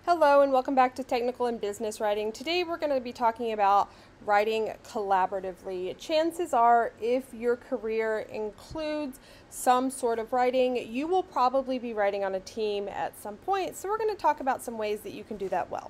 Hello and welcome back to Technical and Business Writing. Today we're going to be talking about writing collaboratively. Chances are, if your career includes some sort of writing, you will probably be writing on a team at some point. So we're going to talk about some ways that you can do that well.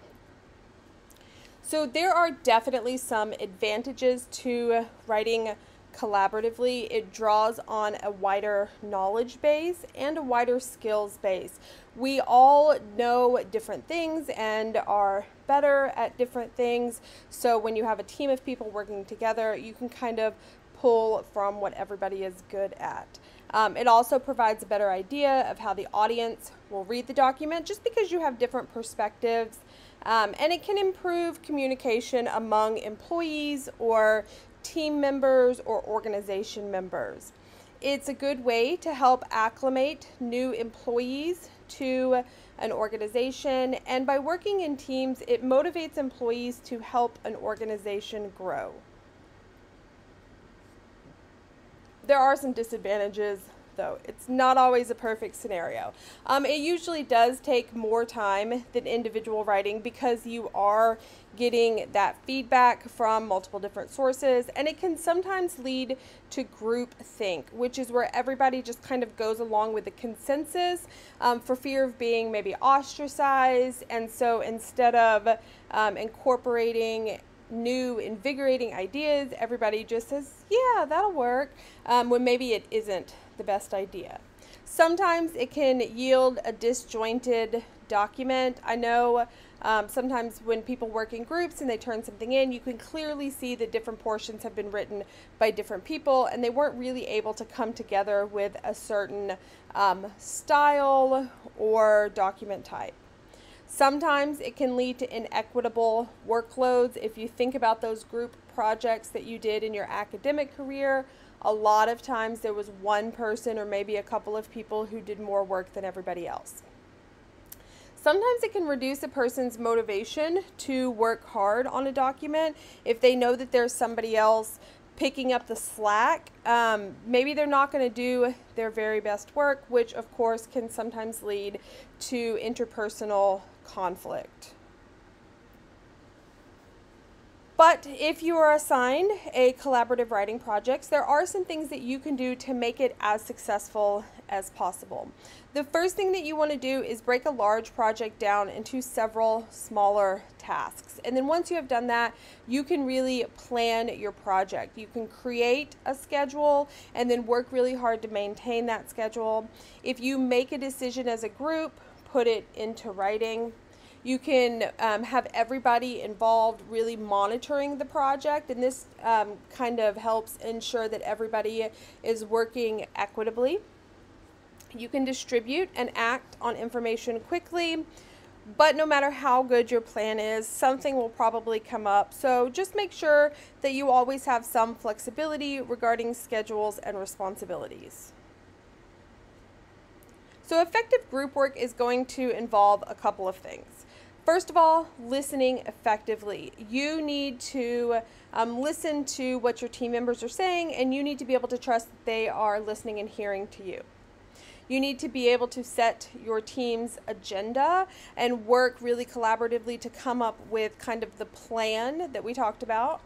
So there are definitely some advantages to writing collaboratively. It draws on a wider knowledge base and a wider skills base. We all know different things and are better at different things. So when you have a team of people working together, you can kind of pull from what everybody is good at. It also provides a better idea of how the audience will read the document just because you have different perspectives. And it can improve communication among employees or team members or organization members. It's a good way to help acclimate new employees to an organization, and by working in teams, it motivates employees to help an organization grow. There are some disadvantages, though. It's not always a perfect scenario. It usually does take more time than individual writing because you are getting that feedback from multiple different sources, and it can sometimes lead to group think, which is where everybody just kind of goes along with the consensus for fear of being maybe ostracized. And so instead of incorporating new invigorating ideas, everybody just says, yeah, that'll work, when maybe it isn't the best idea. Sometimes it can yield a disjointed document. I know sometimes when people work in groups and they turn something in, you can clearly see that different portions have been written by different people and they weren't really able to come together with a certain style or document type. Sometimes it can lead to inequitable workloads. If you think about those group projects that you did in your academic career, a lot of times there was one person or maybe a couple of people who did more work than everybody else. Sometimes it can reduce a person's motivation to work hard on a document if they know that there's somebody else picking up the slack. Maybe they're not going to do their very best work, which of course can sometimes lead to interpersonal conflict. But if you are assigned a collaborative writing project, there are some things that you can do to make it as successful as possible. The first thing that you want to do is break a large project down into several smaller tasks. And then once you have done that, you can really plan your project. You can create a schedule and then work really hard to maintain that schedule. If you make a decision as a group, put it into writing. You can have everybody involved really monitoring the project, and this kind of helps ensure that everybody is working equitably. You can distribute and act on information quickly, but no matter how good your plan is, something will probably come up. So just make sure that you always have some flexibility regarding schedules and responsibilities. So effective group work is going to involve a couple of things. First of all, listening effectively. You need to listen to what your team members are saying, and you need to be able to trust that they are listening and hearing to you. You need to be able to set your team's agenda and work really collaboratively to come up with kind of the plan that we talked about.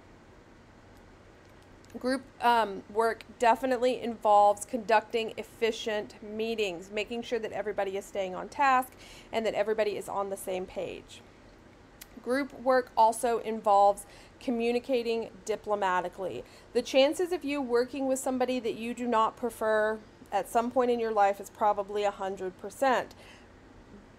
Group work definitely involves conducting efficient meetings, making sure that everybody is staying on task and that everybody is on the same page. Group work also involves communicating diplomatically. The chances of you working with somebody that you do not prefer at some point in your life is probably 100%.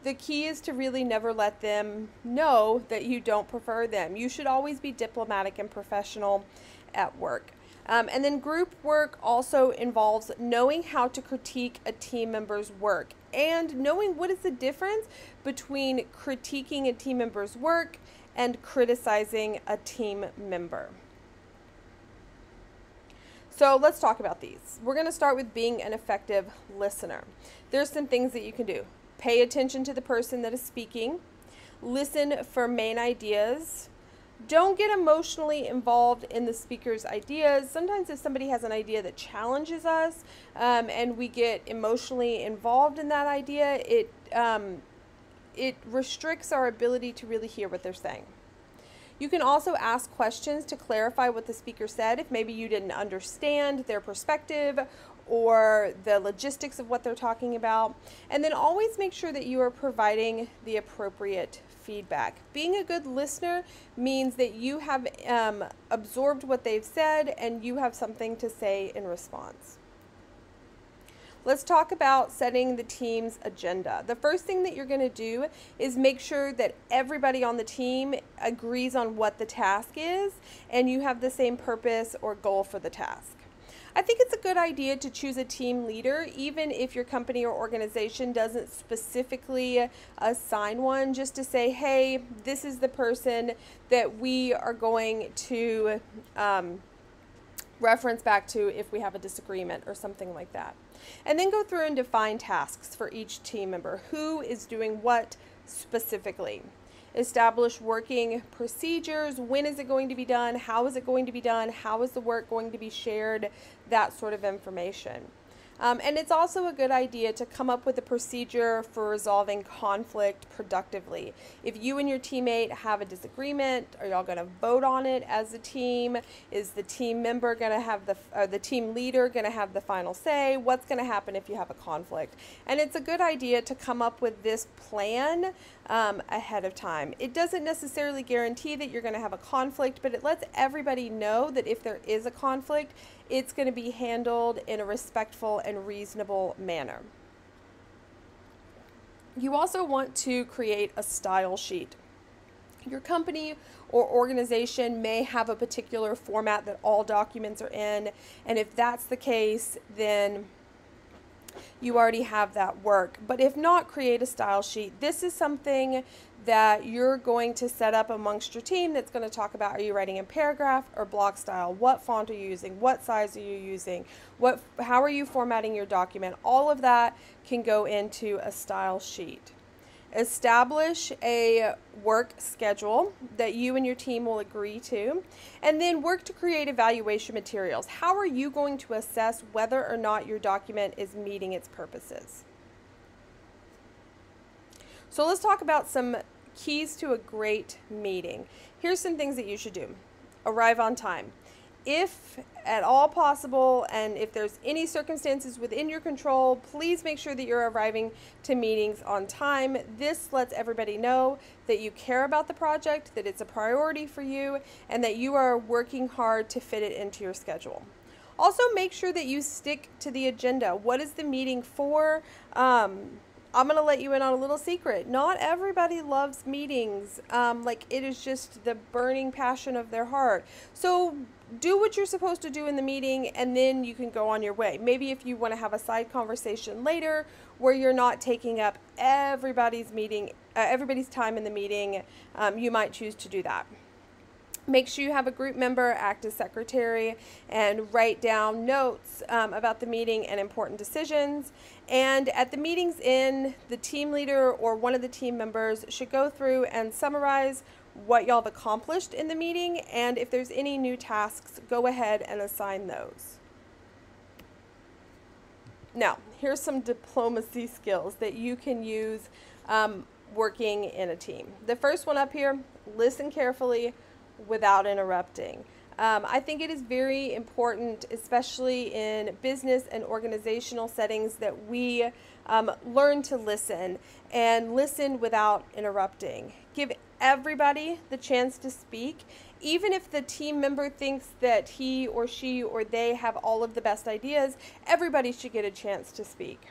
The key is to really never let them know that you don't prefer them. You should always be diplomatic and professional at work. And then group work also involves knowing how to critique a team member's work and knowing what is the difference between critiquing a team member's work and criticizing a team member. So let's talk about these. We're going to start with being an effective listener. There's some things that you can do. Pay attention to the person that is speaking. Listen for main ideas. Don't get emotionally involved in the speaker's ideas. Sometimes if somebody has an idea that challenges us and we get emotionally involved in that idea, it restricts our ability to really hear what they're saying. You can also ask questions to clarify what the speaker said if maybe you didn't understand their perspective or the logistics of what they're talking about. And then always make sure that you are providing the appropriate feedback. Being a good listener means that you have absorbed what they've said and you have something to say in response. Let's talk about setting the team's agenda. The first thing that you're going to do is make sure that everybody on the team agrees on what the task is and you have the same purpose or goal for the task. I think it's a good idea to choose a team leader, even if your company or organization doesn't specifically assign one, just to say, hey, this is the person that we are going to reference back to if we have a disagreement or something like that. And then go through and define tasks for each team member. Who is doing what specifically? Establish working procedures. When is it going to be done? How is it going to be done? How is the work going to be shared? That sort of information. And it's also a good idea to come up with a procedure for resolving conflict productively. If you and your teammate have a disagreement, are y'all going to vote on it as a team? Is the team member going to have the team leader going to have the final say? What's going to happen if you have a conflict? And it's a good idea to come up with this plan ahead of time. It doesn't necessarily guarantee that you're going to have a conflict, but it lets everybody know that if there is a conflict, it's going to be handled in a respectful and reasonable manner. You also want to create a style sheet. Your company or organization may have a particular format that all documents are in, and if that's the case, then you already have that work. But if not, create a style sheet. This is something that you're going to set up amongst your team that's going to talk about, are you writing in paragraph or block style? What font are you using? What size are you using? How are you formatting your document? All of that can go into a style sheet. Establish a work schedule that you and your team will agree to, and then work to create evaluation materials. How are you going to assess whether or not your document is meeting its purposes? So let's talk about some keys to a great meeting. Here's some things that you should do. Arrive on time. If at all possible, and if there's any circumstances within your control, please make sure that you're arriving to meetings on time. This lets everybody know that you care about the project, that it's a priority for you, and that you are working hard to fit it into your schedule. Also, make sure that you stick to the agenda. What is the meeting for? I'm going to let you in on a little secret. Not everybody loves meetings. Like it is just the burning passion of their heart. So do what you're supposed to do in the meeting, and then you can go on your way. Maybe if you want to have a side conversation later where you're not taking up everybody's time in the meeting, you might choose to do that. Make sure you have a group member act as secretary and write down notes about the meeting and important decisions. And at the meeting's end, the team leader or one of the team members should go through and summarize what y'all have accomplished in the meeting, and if there's any new tasks, go ahead and assign those. Now, here's some diplomacy skills that you can use working in a team. The first one up here, listen carefully without interrupting. I think it is very important, especially in business and organizational settings, that we learn to listen and listen without interrupting. Give everybody the chance to speak. Even if the team member thinks that he or she or they have all of the best ideas, everybody should get a chance to speak.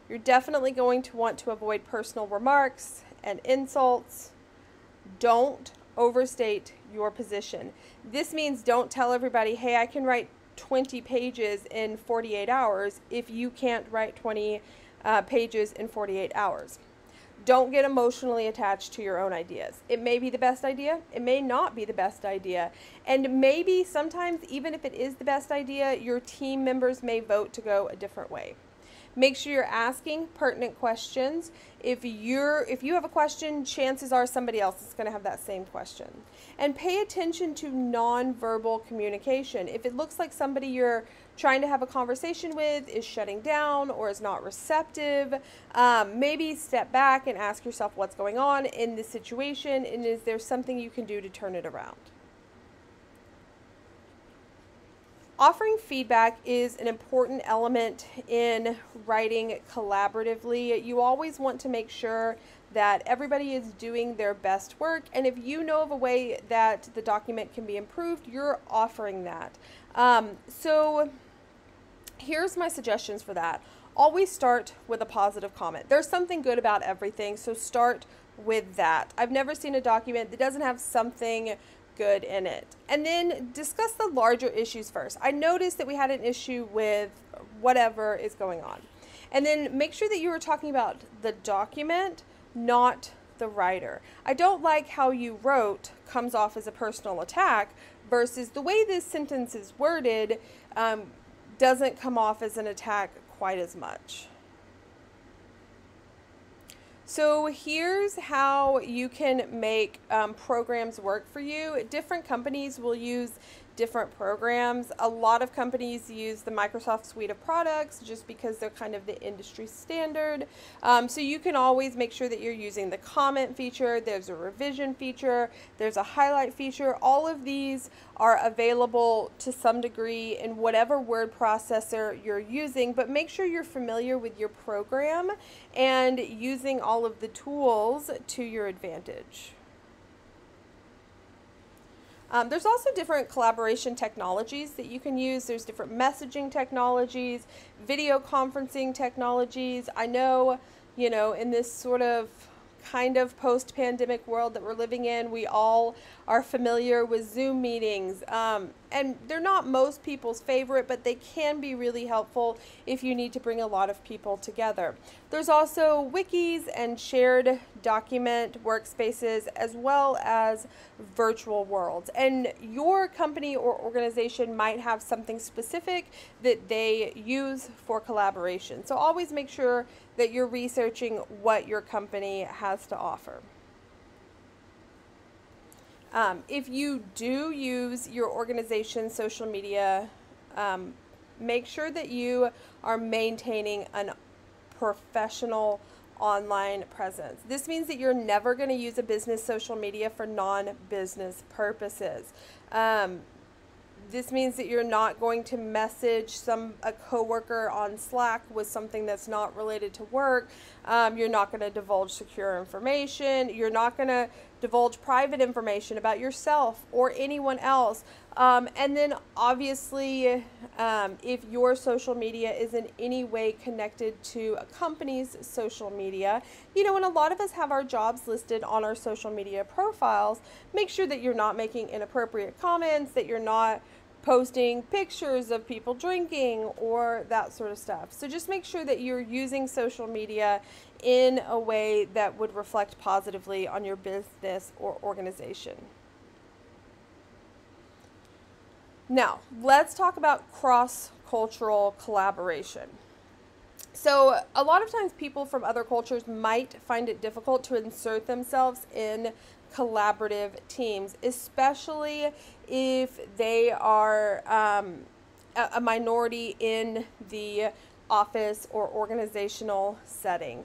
You're definitely going to want to avoid personal remarks and insults. Don't overstate your position. This means don't tell everybody, hey, I can write 20 pages in 48 hours if you can't write 20 pages in 48 hours. Don't get emotionally attached to your own ideas. It may be the best idea. It may not be the best idea. And maybe sometimes, even if it is the best idea, your team members may vote to go a different way. Make sure you're asking pertinent questions. If you have a question, chances are somebody else is going to have that same question. And pay attention to nonverbal communication. If it looks like somebody you're trying to have a conversation with is shutting down or is not receptive, maybe step back and ask yourself what's going on in this situation, and is there something you can do to turn it around. Offering feedback is an important element in writing collaboratively. You always want to make sure that everybody is doing their best work, and if you know of a way that the document can be improved, you're offering that. So here's my suggestions for that. Always start with a positive comment. There's something good about everything, so start with that. I've never seen a document that doesn't have something good in it. And then discuss the larger issues first. I noticed that we had an issue with whatever is going on. And then make sure that you are talking about the document, not the writer. I don't like how you wrote comes off as a personal attack versus the way this sentence is worded doesn't come off as an attack quite as much. So here's how you can make programs work for you. Different companies will use different programs. A lot of companies use the Microsoft suite of products just because they're kind of the industry standard. So you can always make sure that you're using the comment feature. There's a revision feature. There's a highlight feature. All of these are available to some degree in whatever word processor you're using, but make sure you're familiar with your program and using all of the tools to your advantage. There's also different collaboration technologies that you can use. There's different messaging technologies, video conferencing technologies. I know, in this sort of kind of post-pandemic world that we're living in, we all are familiar with Zoom meetings. And they're not most people's favorite, but they can be really helpful if you need to bring a lot of people together. There's also wikis and shared document workspaces as well as virtual worlds. And your company or organization might have something specific that they use for collaboration. So always make sure that you're researching what your company has to offer. If you do use your organization's social media, make sure that you are maintaining an professional online presence. This means that you're never going to use a business social media for non-business purposes. This means that you're not going to message a coworker on Slack with something that's not related to work. You're not going to divulge secure information. You're not going to divulge private information about yourself or anyone else. And then obviously, if your social media is in any way connected to a company's social media, and a lot of us have our jobs listed on our social media profiles, make sure that you're not making inappropriate comments, that you're not posting pictures of people drinking or that sort of stuff. So just make sure that you're using social media in a way that would reflect positively on your business or organization. Now, let's talk about cross-cultural collaboration. So a lot of times people from other cultures might find it difficult to insert themselves in collaborative teams, especially if they are a minority in the office or organizational setting.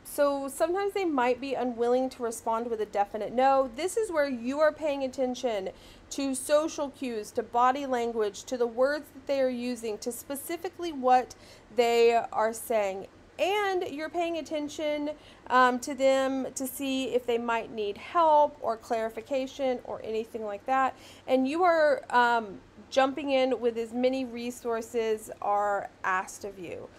So sometimes they might be unwilling to respond with a definite no. This is where you are paying attention to social cues, to body language, to the words that they are using, to specifically what they are saying. And you're paying attention to them to see if they might need help or clarification or anything like that. And you are jumping in with as many resources are asked of you.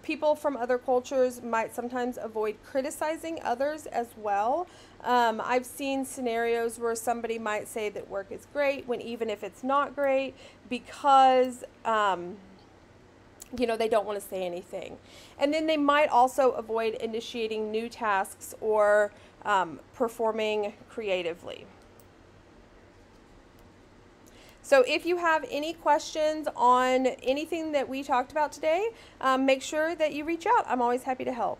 People from other cultures might sometimes avoid criticizing others as well. I've seen scenarios where somebody might say that work is great when even if it's not great because they don't want to say anything. And then they might also avoid initiating new tasks or performing creatively. So if you have any questions on anything that we talked about today, make sure that you reach out. I'm always happy to help.